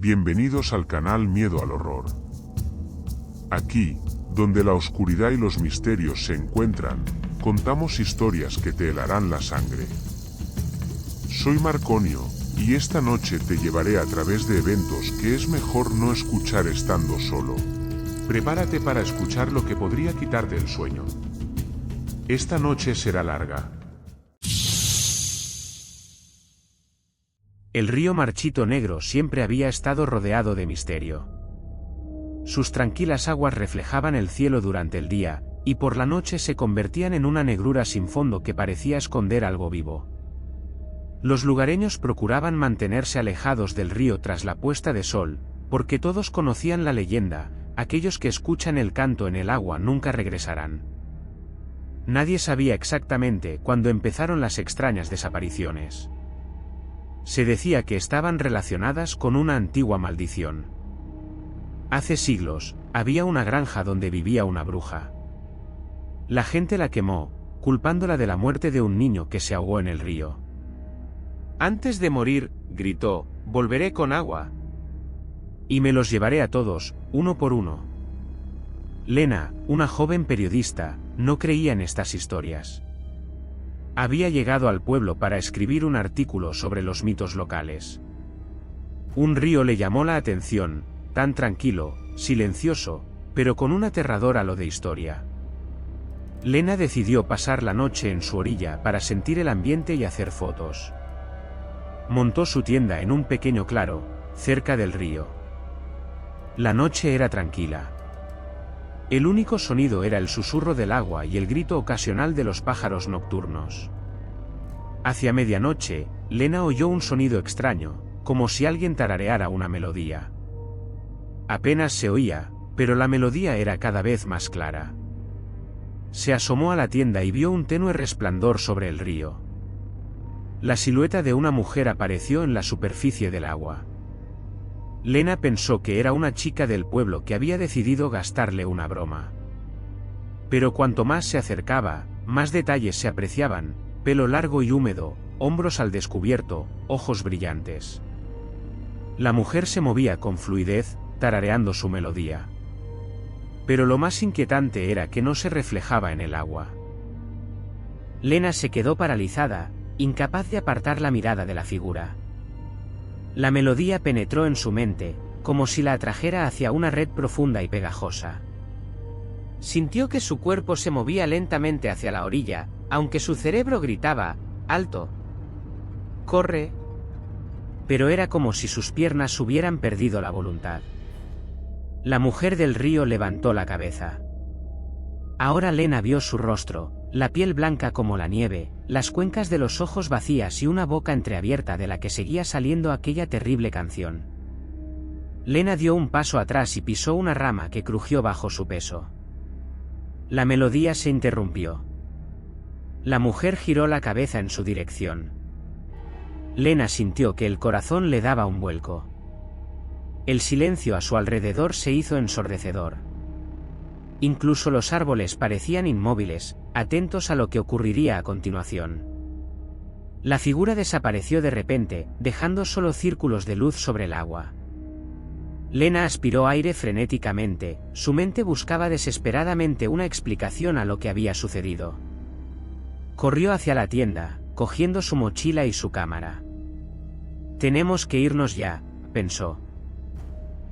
Bienvenidos al canal Miedo al Horror. Aquí, donde la oscuridad y los misterios se encuentran, contamos historias que te helarán la sangre. Soy Marconio, y esta noche te llevaré a través de eventos que es mejor no escuchar estando solo. Prepárate para escuchar lo que podría quitarte el sueño. Esta noche será larga. El río Marchito Negro siempre había estado rodeado de misterio. Sus tranquilas aguas reflejaban el cielo durante el día, y por la noche se convertían en una negrura sin fondo que parecía esconder algo vivo. Los lugareños procuraban mantenerse alejados del río tras la puesta de sol, porque todos conocían la leyenda: aquellos que escuchan el canto en el agua nunca regresarán. Nadie sabía exactamente cuándo empezaron las extrañas desapariciones. Se decía que estaban relacionadas con una antigua maldición. Hace siglos, había una granja donde vivía una bruja. La gente la quemó, culpándola de la muerte de un niño que se ahogó en el río. Antes de morir, gritó, volveré con agua. Y me los llevaré a todos, uno por uno. Lena, una joven periodista, no creía en estas historias. Había llegado al pueblo para escribir un artículo sobre los mitos locales. Un río le llamó la atención, tan tranquilo, silencioso, pero con un aterrador halo de historia. Lena decidió pasar la noche en su orilla para sentir el ambiente y hacer fotos. Montó su tienda en un pequeño claro, cerca del río. La noche era tranquila. El único sonido era el susurro del agua y el grito ocasional de los pájaros nocturnos. Hacia medianoche, Lena oyó un sonido extraño, como si alguien tarareara una melodía. Apenas se oía, pero la melodía era cada vez más clara. Se asomó a la tienda y vio un tenue resplandor sobre el río. La silueta de una mujer apareció en la superficie del agua. Lena pensó que era una chica del pueblo que había decidido gastarle una broma. Pero cuanto más se acercaba, más detalles se apreciaban: pelo largo y húmedo, hombros al descubierto, ojos brillantes. La mujer se movía con fluidez, tarareando su melodía. Pero lo más inquietante era que no se reflejaba en el agua. Lena se quedó paralizada, incapaz de apartar la mirada de la figura. La melodía penetró en su mente, como si la atrajera hacia una red profunda y pegajosa. Sintió que su cuerpo se movía lentamente hacia la orilla, aunque su cerebro gritaba: ¡alto! ¡Corre! Pero era como si sus piernas hubieran perdido la voluntad. La mujer del río levantó la cabeza. Ahora Lena vio su rostro, la piel blanca como la nieve, las cuencas de los ojos vacías y una boca entreabierta de la que seguía saliendo aquella terrible canción. Lena dio un paso atrás y pisó una rama que crujió bajo su peso. La melodía se interrumpió. La mujer giró la cabeza en su dirección. Lena sintió que el corazón le daba un vuelco. El silencio a su alrededor se hizo ensordecedor. Incluso los árboles parecían inmóviles, atentos a lo que ocurriría a continuación. La figura desapareció de repente, dejando solo círculos de luz sobre el agua. Lena aspiró aire frenéticamente, su mente buscaba desesperadamente una explicación a lo que había sucedido. Corrió hacia la tienda, cogiendo su mochila y su cámara. «Tenemos que irnos ya», pensó.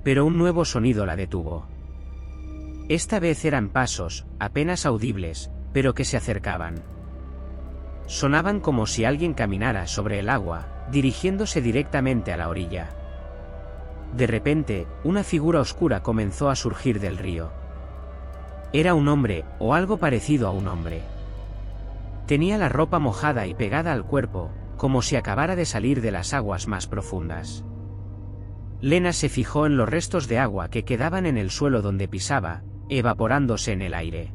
Pero un nuevo sonido la detuvo. Esta vez eran pasos, apenas audibles, pero que se acercaban. Sonaban como si alguien caminara sobre el agua, dirigiéndose directamente a la orilla. De repente, una figura oscura comenzó a surgir del río. Era un hombre, o algo parecido a un hombre. Tenía la ropa mojada y pegada al cuerpo, como si acabara de salir de las aguas más profundas. Lena se fijó en los restos de agua que quedaban en el suelo donde pisaba, evaporándose en el aire.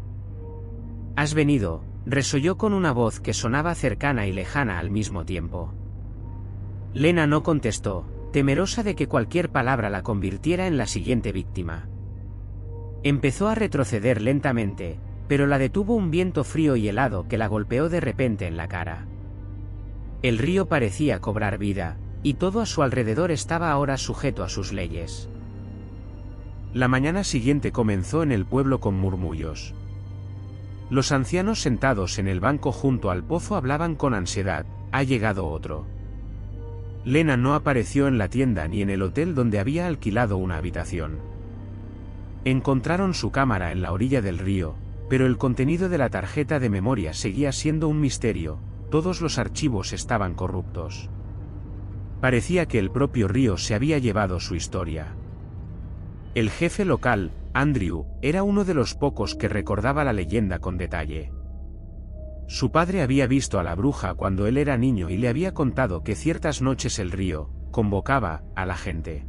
«¿Has venido?», resolló con una voz que sonaba cercana y lejana al mismo tiempo. Lena no contestó, temerosa de que cualquier palabra la convirtiera en la siguiente víctima. Empezó a retroceder lentamente, pero la detuvo un viento frío y helado que la golpeó de repente en la cara. El río parecía cobrar vida, y todo a su alrededor estaba ahora sujeto a sus leyes. La mañana siguiente comenzó en el pueblo con murmullos. Los ancianos sentados en el banco junto al pozo hablaban con ansiedad: ha llegado otro. Lena no apareció en la tienda ni en el hotel donde había alquilado una habitación. Encontraron su cámara en la orilla del río, pero el contenido de la tarjeta de memoria seguía siendo un misterio. Todos los archivos estaban corruptos. Parecía que el propio río se había llevado su historia. El jefe local, Andrew, era uno de los pocos que recordaba la leyenda con detalle. Su padre había visto a la bruja cuando él era niño y le había contado que ciertas noches el río convocaba a la gente.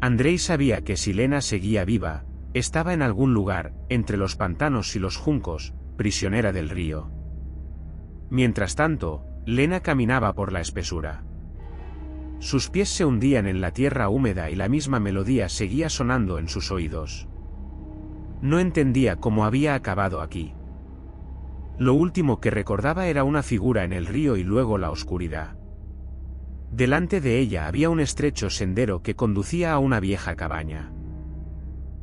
Andrei sabía que si Lena seguía viva, estaba en algún lugar, entre los pantanos y los juncos, prisionera del río. Mientras tanto, Lena caminaba por la espesura. Sus pies se hundían en la tierra húmeda y la misma melodía seguía sonando en sus oídos. No entendía cómo había acabado aquí. Lo último que recordaba era una figura en el río y luego la oscuridad. Delante de ella había un estrecho sendero que conducía a una vieja cabaña.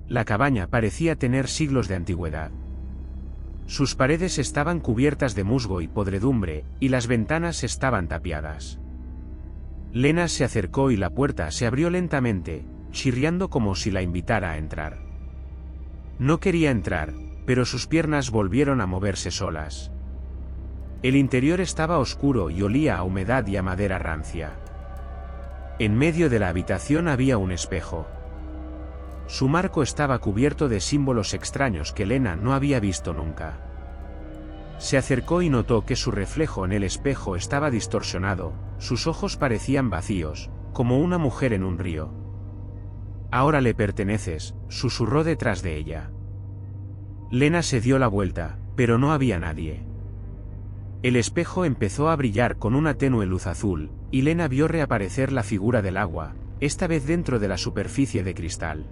La cabaña parecía tener siglos de antigüedad. Sus paredes estaban cubiertas de musgo y podredumbre, y las ventanas estaban tapiadas. Lena se acercó y la puerta se abrió lentamente, chirriando como si la invitara a entrar. No quería entrar, pero sus piernas volvieron a moverse solas. El interior estaba oscuro y olía a humedad y a madera rancia. En medio de la habitación había un espejo. Su marco estaba cubierto de símbolos extraños que Lena no había visto nunca. Se acercó y notó que su reflejo en el espejo estaba distorsionado, sus ojos parecían vacíos, como una mujer en un río. «Ahora le perteneces», susurró detrás de ella. Lena se dio la vuelta, pero no había nadie. El espejo empezó a brillar con una tenue luz azul, y Lena vio reaparecer la figura del agua, esta vez dentro de la superficie de cristal.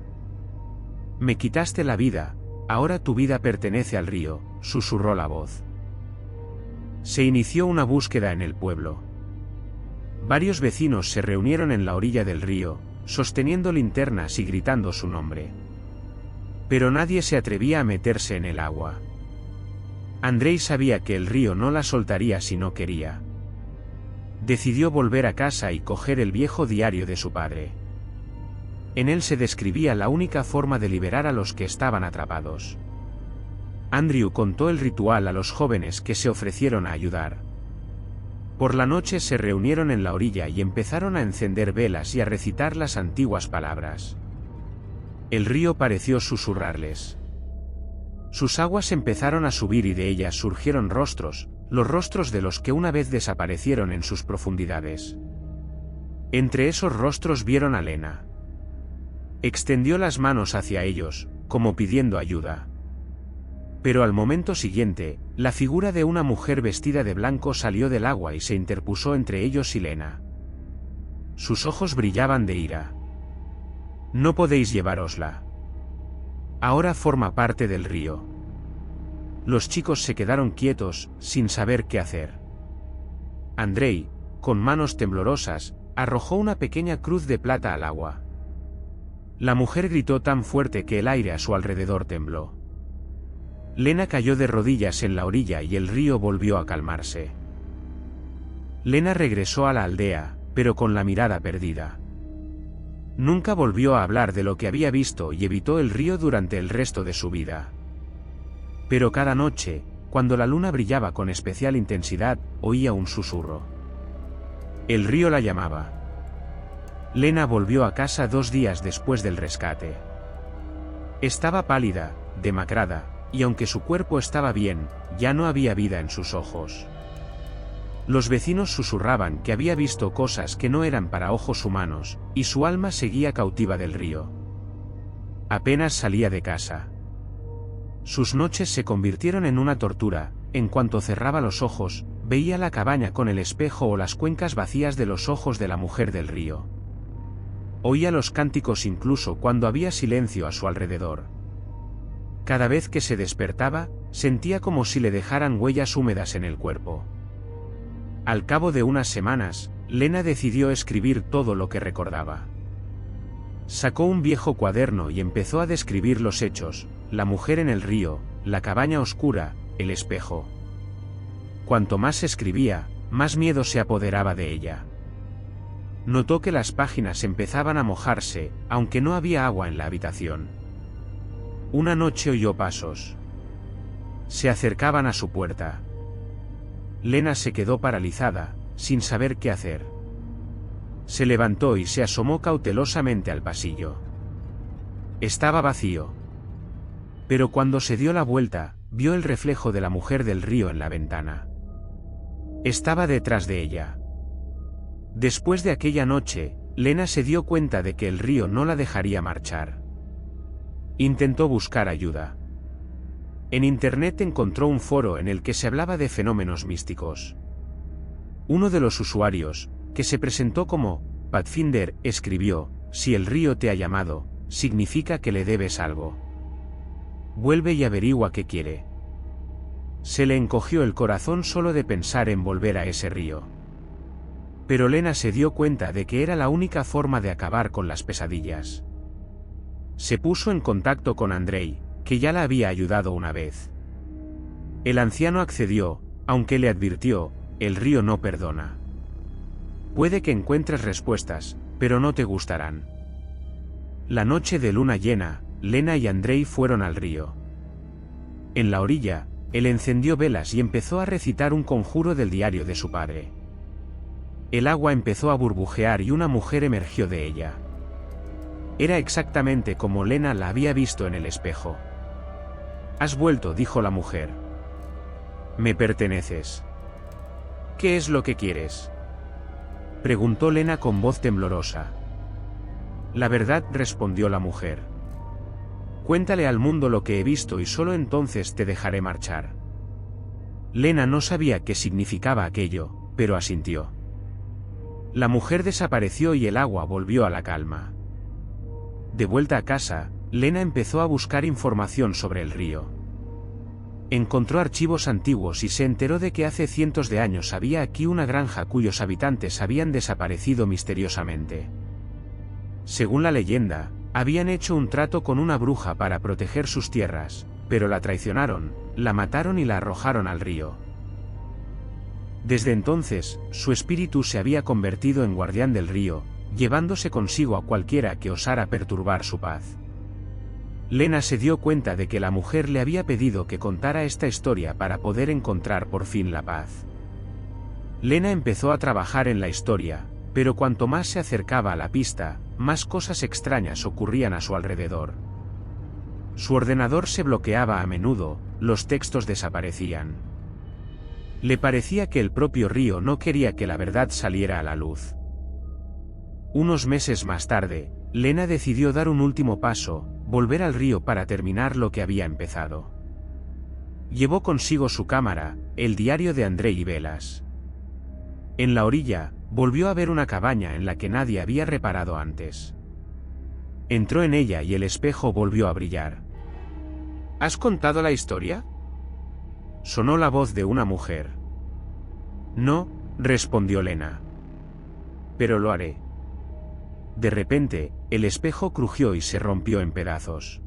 «Me quitaste la vida, ahora tu vida pertenece al río», susurró la voz. Se inició una búsqueda en el pueblo. Varios vecinos se reunieron en la orilla del río, sosteniendo linternas y gritando su nombre. Pero nadie se atrevía a meterse en el agua. Andrei sabía que el río no la soltaría si no quería. Decidió volver a casa y coger el viejo diario de su padre. En él se describía la única forma de liberar a los que estaban atrapados. Andrew contó el ritual a los jóvenes que se ofrecieron a ayudar. Por la noche se reunieron en la orilla y empezaron a encender velas y a recitar las antiguas palabras. El río pareció susurrarles. Sus aguas empezaron a subir y de ellas surgieron rostros, los rostros de los que una vez desaparecieron en sus profundidades. Entre esos rostros vieron a Lena. Extendió las manos hacia ellos, como pidiendo ayuda. Pero al momento siguiente, la figura de una mujer vestida de blanco salió del agua y se interpuso entre ellos y Lena. Sus ojos brillaban de ira. «No podéis llevárosla. Ahora forma parte del río». Los chicos se quedaron quietos, sin saber qué hacer. Andrei, con manos temblorosas, arrojó una pequeña cruz de plata al agua. La mujer gritó tan fuerte que el aire a su alrededor tembló. Lena cayó de rodillas en la orilla y el río volvió a calmarse. Lena regresó a la aldea, pero con la mirada perdida. Nunca volvió a hablar de lo que había visto y evitó el río durante el resto de su vida. Pero cada noche, cuando la luna brillaba con especial intensidad, oía un susurro. El río la llamaba. Lena volvió a casa 2 días después del rescate. Estaba pálida, demacrada, y aunque su cuerpo estaba bien, ya no había vida en sus ojos. Los vecinos susurraban que había visto cosas que no eran para ojos humanos, y su alma seguía cautiva del río. Apenas salía de casa. Sus noches se convirtieron en una tortura. En cuanto cerraba los ojos, veía la cabaña con el espejo o las cuencas vacías de los ojos de la mujer del río. Oía los cánticos incluso cuando había silencio a su alrededor. Cada vez que se despertaba, sentía como si le dejaran huellas húmedas en el cuerpo. Al cabo de unas semanas, Lena decidió escribir todo lo que recordaba. Sacó un viejo cuaderno y empezó a describir los hechos: la mujer en el río, la cabaña oscura, el espejo. Cuanto más escribía, más miedo se apoderaba de ella. Notó que las páginas empezaban a mojarse, aunque no había agua en la habitación. Una noche oyó pasos. Se acercaban a su puerta. Lena se quedó paralizada, sin saber qué hacer. Se levantó y se asomó cautelosamente al pasillo. Estaba vacío. Pero cuando se dio la vuelta, vio el reflejo de la mujer del río en la ventana. Estaba detrás de ella. Después de aquella noche, Lena se dio cuenta de que el río no la dejaría marchar. Intentó buscar ayuda. En Internet encontró un foro en el que se hablaba de fenómenos místicos. Uno de los usuarios, que se presentó como Pathfinder, escribió: si el río te ha llamado, significa que le debes algo. Vuelve y averigua qué quiere. Se le encogió el corazón solo de pensar en volver a ese río. Pero Lena se dio cuenta de que era la única forma de acabar con las pesadillas. Se puso en contacto con Andrei, que ya la había ayudado una vez. El anciano accedió, aunque le advirtió: el río no perdona. Puede que encuentres respuestas, pero no te gustarán. La noche de luna llena, Lena y Andrei fueron al río. En la orilla, él encendió velas y empezó a recitar un conjuro del diario de su padre. El agua empezó a burbujear y una mujer emergió de ella. Era exactamente como Lena la había visto en el espejo. «Has vuelto», dijo la mujer. «Me perteneces». «¿Qué es lo que quieres?», preguntó Lena con voz temblorosa. «La verdad», respondió la mujer. «Cuéntale al mundo lo que he visto y solo entonces te dejaré marchar». Lena no sabía qué significaba aquello, pero asintió. La mujer desapareció y el agua volvió a la calma. De vuelta a casa, Lena empezó a buscar información sobre el río. Encontró archivos antiguos y se enteró de que hace cientos de años había aquí una granja cuyos habitantes habían desaparecido misteriosamente. Según la leyenda, habían hecho un trato con una bruja para proteger sus tierras, pero la traicionaron, la mataron y la arrojaron al río. Desde entonces, su espíritu se había convertido en guardián del río, llevándose consigo a cualquiera que osara perturbar su paz. Lena se dio cuenta de que la mujer le había pedido que contara esta historia para poder encontrar por fin la paz. Lena empezó a trabajar en la historia, pero cuanto más se acercaba a la pista, más cosas extrañas ocurrían a su alrededor. Su ordenador se bloqueaba a menudo, los textos desaparecían. Le parecía que el propio río no quería que la verdad saliera a la luz. Unos meses más tarde, Lena decidió dar un último paso, volver al río para terminar lo que había empezado. Llevó consigo su cámara, el diario de Andrei y velas. En la orilla, volvió a ver una cabaña en la que nadie había reparado antes. Entró en ella y el espejo volvió a brillar. ¿Has contado la historia?, sonó la voz de una mujer. No, respondió Lena. Pero lo haré. De repente, el espejo crujió y se rompió en pedazos.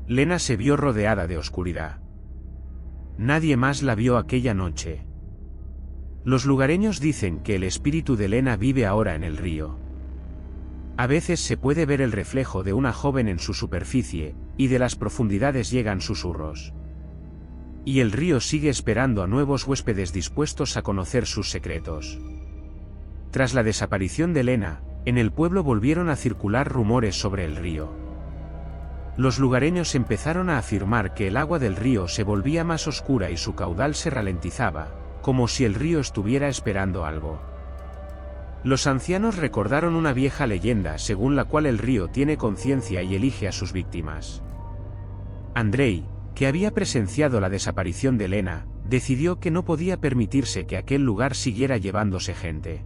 Lena se vio rodeada de oscuridad. Nadie más la vio aquella noche. Los lugareños dicen que el espíritu de Lena vive ahora en el río. A veces se puede ver el reflejo de una joven en su superficie, y de las profundidades llegan susurros. Y el río sigue esperando a nuevos huéspedes dispuestos a conocer sus secretos. Tras la desaparición de Lena, en el pueblo volvieron a circular rumores sobre el río. Los lugareños empezaron a afirmar que el agua del río se volvía más oscura y su caudal se ralentizaba, como si el río estuviera esperando algo. Los ancianos recordaron una vieja leyenda según la cual el río tiene conciencia y elige a sus víctimas. Andrei, que había presenciado la desaparición de Lena, decidió que no podía permitirse que aquel lugar siguiera llevándose gente.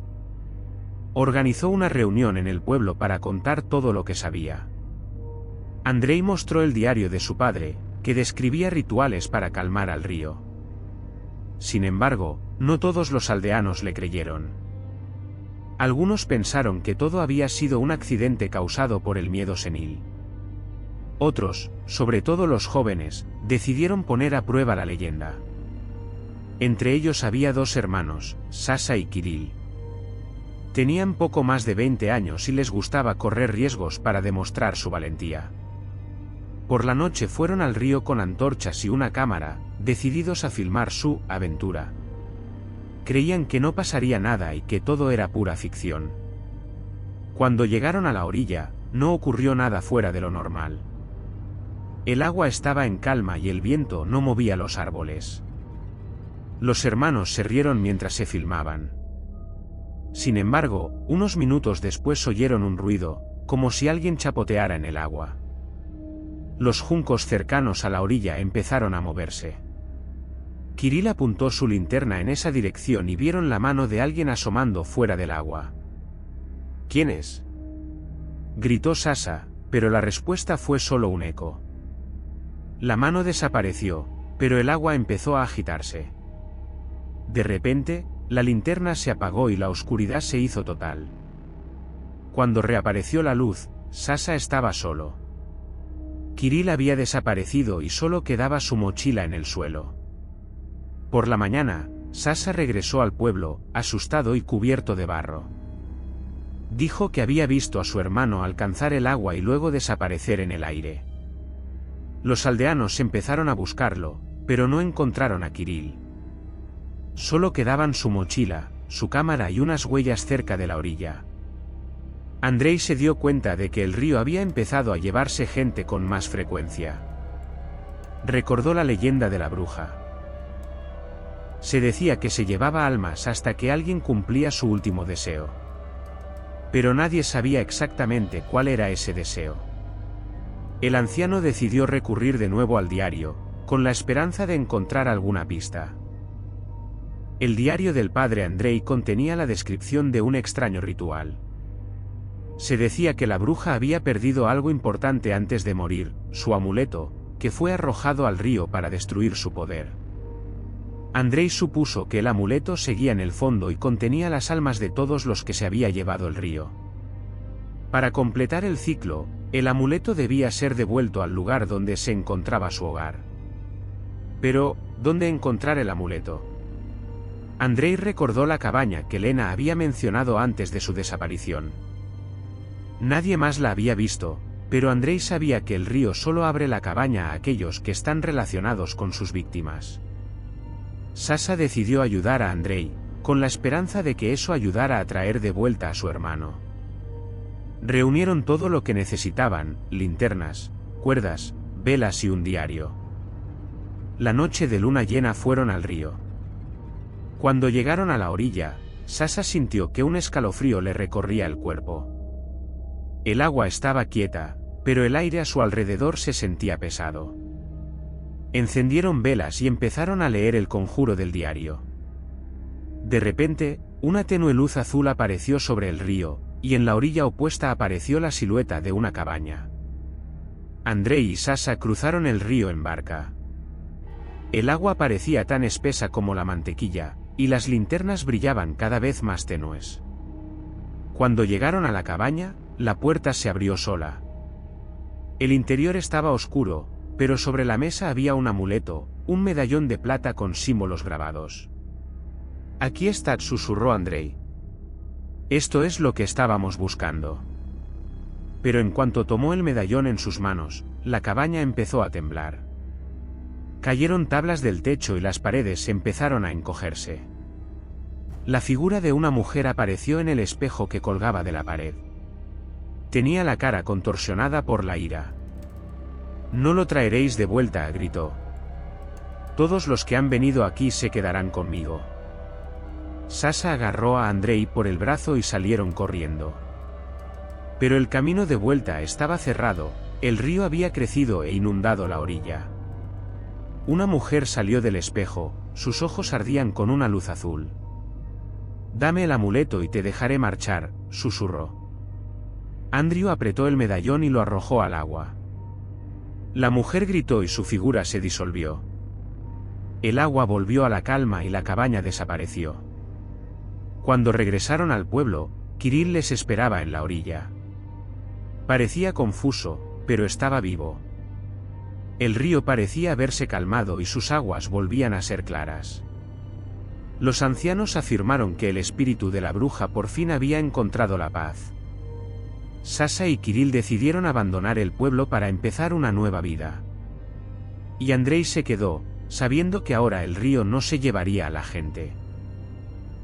Organizó una reunión en el pueblo para contar todo lo que sabía. Andrei mostró el diario de su padre, que describía rituales para calmar al río. Sin embargo, no todos los aldeanos le creyeron. Algunos pensaron que todo había sido un accidente causado por el miedo senil. Otros, sobre todo los jóvenes, decidieron poner a prueba la leyenda. Entre ellos había 2 hermanos, Sasha y Kirill. Tenían poco más de 20 años y les gustaba correr riesgos para demostrar su valentía. Por la noche fueron al río con antorchas y una cámara, decididos a filmar su aventura. Creían que no pasaría nada y que todo era pura ficción. Cuando llegaron a la orilla, no ocurrió nada fuera de lo normal. El agua estaba en calma y el viento no movía los árboles. Los hermanos se rieron mientras se filmaban. Sin embargo, unos minutos después oyeron un ruido, como si alguien chapoteara en el agua. Los juncos cercanos a la orilla empezaron a moverse. Kirill apuntó su linterna en esa dirección y vieron la mano de alguien asomando fuera del agua. ¿Quién es?, gritó Sasha, pero la respuesta fue solo un eco. La mano desapareció, pero el agua empezó a agitarse. De repente, la linterna se apagó y la oscuridad se hizo total. Cuando reapareció la luz, Sasha estaba solo. Kirill había desaparecido y solo quedaba su mochila en el suelo. Por la mañana, Sasha regresó al pueblo, asustado y cubierto de barro. Dijo que había visto a su hermano alcanzar el agua y luego desaparecer en el aire. Los aldeanos empezaron a buscarlo, pero no encontraron a Kirill. Solo quedaban su mochila, su cámara y unas huellas cerca de la orilla. Andrei se dio cuenta de que el río había empezado a llevarse gente con más frecuencia. Recordó la leyenda de la bruja. Se decía que se llevaba almas hasta que alguien cumplía su último deseo. Pero nadie sabía exactamente cuál era ese deseo. El anciano decidió recurrir de nuevo al diario, con la esperanza de encontrar alguna pista. El diario del padre Andrei contenía la descripción de un extraño ritual. Se decía que la bruja había perdido algo importante antes de morir, su amuleto, que fue arrojado al río para destruir su poder. Andrei supuso que el amuleto seguía en el fondo y contenía las almas de todos los que se había llevado el río. Para completar el ciclo, el amuleto debía ser devuelto al lugar donde se encontraba su hogar. Pero, ¿dónde encontrar el amuleto? Andrei recordó la cabaña que Lena había mencionado antes de su desaparición. Nadie más la había visto, pero Andrei sabía que el río solo abre la cabaña a aquellos que están relacionados con sus víctimas. Sasha decidió ayudar a Andrei, con la esperanza de que eso ayudara a traer de vuelta a su hermano. Reunieron todo lo que necesitaban: linternas, cuerdas, velas y un diario. La noche de luna llena fueron al río. Cuando llegaron a la orilla, Sasha sintió que un escalofrío le recorría el cuerpo. El agua estaba quieta, pero el aire a su alrededor se sentía pesado. Encendieron velas y empezaron a leer el conjuro del diario. De repente, una tenue luz azul apareció sobre el río, y en la orilla opuesta apareció la silueta de una cabaña. Andrei y Sasha cruzaron el río en barca. El agua parecía tan espesa como la mantequilla, y las linternas brillaban cada vez más tenues. Cuando llegaron a la cabaña, la puerta se abrió sola. El interior estaba oscuro, pero sobre la mesa había un amuleto, un medallón de plata con símbolos grabados. «Aquí está», susurró Andrei. «Esto es lo que estábamos buscando». Pero en cuanto tomó el medallón en sus manos, la cabaña empezó a temblar. Cayeron tablas del techo y las paredes empezaron a encogerse. La figura de una mujer apareció en el espejo que colgaba de la pared. Tenía la cara contorsionada por la ira. «No lo traeréis de vuelta», gritó. «Todos los que han venido aquí se quedarán conmigo». Sasha agarró a Andrei por el brazo y salieron corriendo. Pero el camino de vuelta estaba cerrado, el río había crecido e inundado la orilla. Una mujer salió del espejo, sus ojos ardían con una luz azul. «Dame el amuleto y te dejaré marchar», susurró. Andrew apretó el medallón y lo arrojó al agua. La mujer gritó y su figura se disolvió. El agua volvió a la calma y la cabaña desapareció. Cuando regresaron al pueblo, Kirill les esperaba en la orilla. Parecía confuso, pero estaba vivo. El río parecía haberse calmado y sus aguas volvían a ser claras. Los ancianos afirmaron que el espíritu de la bruja por fin había encontrado la paz. Sasha y Kirill decidieron abandonar el pueblo para empezar una nueva vida. Y Andrei se quedó, sabiendo que ahora el río no se llevaría a la gente.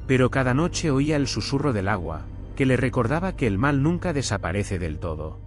Pero cada noche oía el susurro del agua, que le recordaba que el mal nunca desaparece del todo.